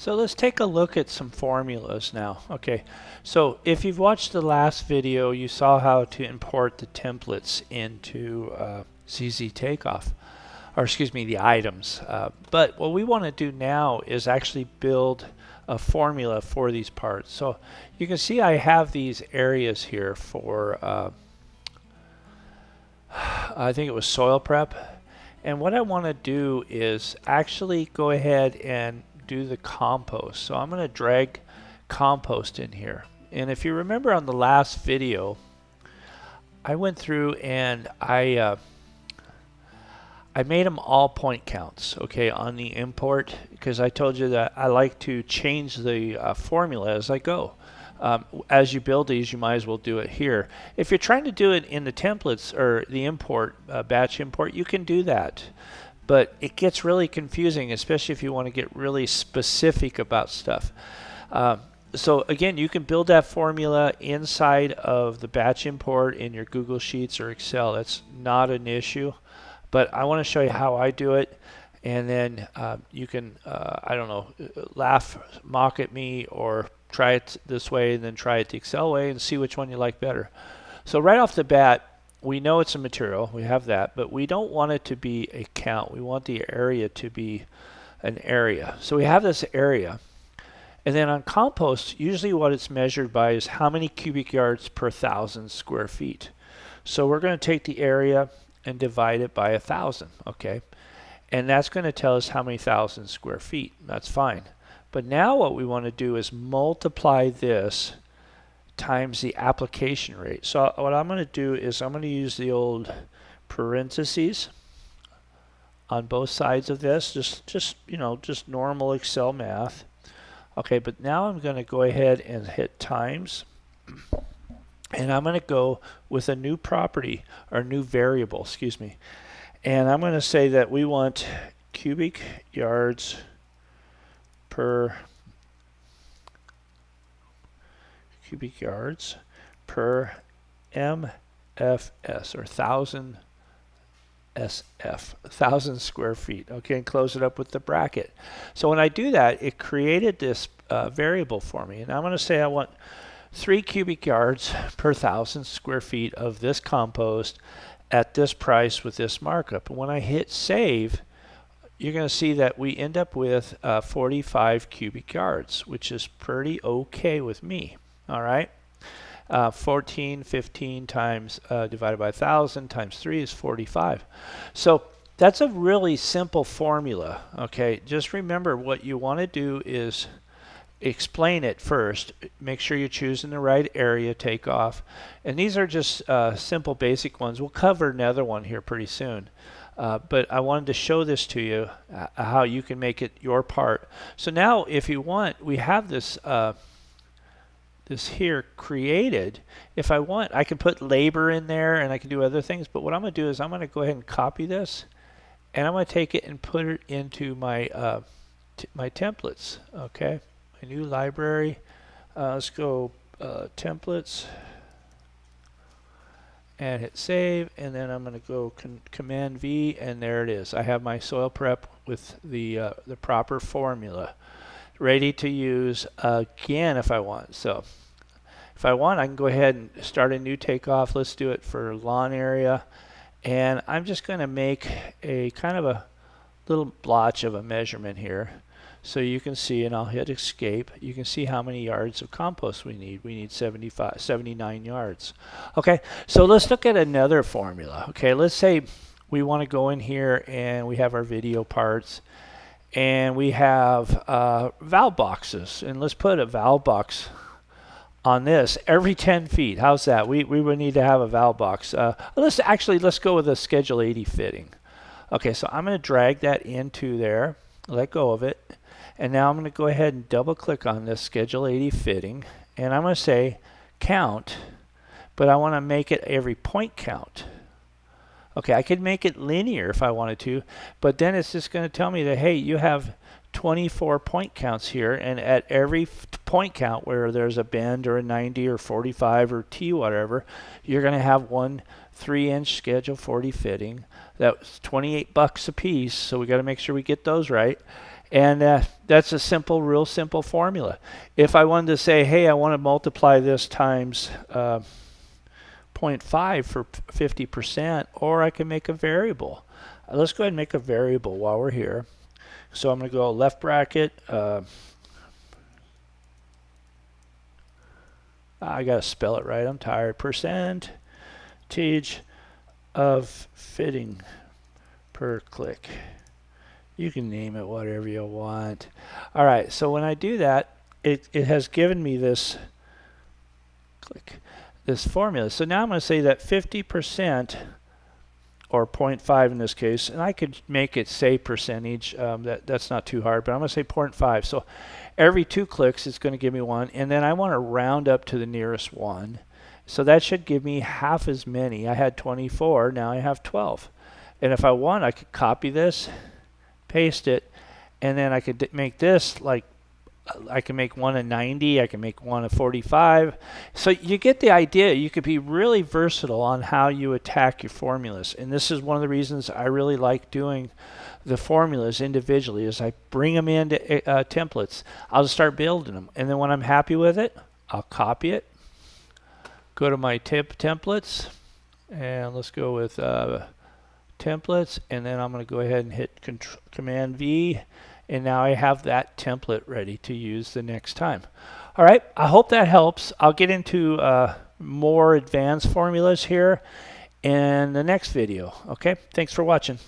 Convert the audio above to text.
So let's take a look at some formulas now. Okay, so if you've watched the last video, you saw how to import the templates into zzTakeoff, or excuse me, the items. But what we want to do now is actually build a formula for these parts. So you can see I have these areas here for, I think it was soil prep. And what I want to do is actually go ahead and do the compost. So I'm going to drag compost in here. And if you remember on the last video, I went through and I made them all point counts, okay, on the import, because I told you that I like to change the formula as I go. As you build these, you might as well do it here. If you're trying to do it in the templates or the import, batch import, you can do that. But it gets really confusing, especially if you want to get really specific about stuff. So again, you can build that formula inside of the batch import in your Google Sheets or Excel. That's not an issue. But I want to show you how I do it. And then you can, I don't know, laugh, mock at me, or try it this way and then try it the Excel way and see which one you like better. So right off the bat, we know it's a material, we have that, but we don't want it to be a count. We want the area to be an area. So we have this area. And then on compost, usually what it's measured by is how many cubic yards per 1,000 square feet. So we're going to take the area and divide it by 1,000, okay? And that's going to tell us how many 1,000 square feet. That's fine. But now what we want to do is multiply this times the application rate. So what I'm going to do is I'm going to use the old parentheses on both sides of this, just you know, just normal Excel math. Okay, but now I'm going to go ahead and hit times, and I'm going to go with a new property, or new variable, excuse me. And I'm going to say that we want cubic yards per MFS, or 1,000 SF, 1,000 square feet. Okay, and close it up with the bracket. So when I do that, it created this variable for me. And I'm going to say I want 3 cubic yards per 1,000 square feet of this compost at this price with this markup. And when I hit save, you're going to see that we end up with 45 cubic yards, which is pretty okay with me. All right, 15 times divided by 1,000 times 3 is 45. So that's a really simple formula. Okay, just remember what you want to do is explain it first. Make sure you're choosing the right area takeoff. And these are just simple basic ones. We'll cover another one here pretty soon. But I wanted to show this to you, how you can make it your part. So now if you want, we have this this here created. If I want, I can put labor in there and I can do other things, but what I'm going to do is I'm going to go ahead and copy this, and I'm going to take it and put it into my my templates. Okay, my new library. Let's go templates and hit save, and then I'm going to go Command V, and there it is. I have my soil prep with the proper formula ready to use again if I want. So if I want, I can go ahead and start a new takeoff. Let's do it for lawn area, and I'm just going to make a kind of a little blotch of a measurement here, so you can see, and I'll hit escape. You can see how many yards of compost we need. We need 79 yards. Okay, so let's look at another formula. Okay, let's say we want to go in here and we have our video parts, and we have valve boxes, and let's put a valve box on this every 10 feet. How's that? We would need to have a valve box. Let's go with a Schedule 80 fitting. Okay, so I'm going to drag that into there, let go of it, and now I'm going to go ahead and double click on this Schedule 80 fitting, and I'm going to say count, but I want to make it every point count. Okay, I could make it linear if I wanted to, but then it's just going to tell me that, hey, you have 24 point counts here, and at every point count where there's a bend or a 90 or 45 or T whatever, you're going to have one 3-inch Schedule 40 fitting. That's $28 a piece, so we got to make sure we get those right. And that's a simple, real simple formula. If I wanted to say, hey, I want to multiply this times 0.5 for 50%, or I can make a variable. Let's go ahead and make a variable while we're here. So I'm going to go left bracket. I got to spell it right. I'm tired. Percentage of fitting per click. You can name it whatever you want. All right, so when I do that, it has given me this formula. So now I'm going to say that 50%, or 0.5 in this case, and I could make it say percentage. That's not too hard, but I'm going to say 0.5. So every 2 clicks, it's going to give me 1, and then I want to round up to the nearest 1. So that should give me half as many. I had 24, now I have 12. And if I want, I could copy this, paste it, and then I could make this like, I can make one a 90, I can make one a 45. So you get the idea. You could be really versatile on how you attack your formulas. And this is one of the reasons I really like doing the formulas individually, is I bring them into templates. I'll just start building them. And then when I'm happy with it, I'll copy it, go to my templates, and let's go with templates, and then I'm going to go ahead and hit Command V, and now I have that template ready to use the next time. All right, I hope that helps. I'll get into more advanced formulas here in the next video. Okay, thanks for watching.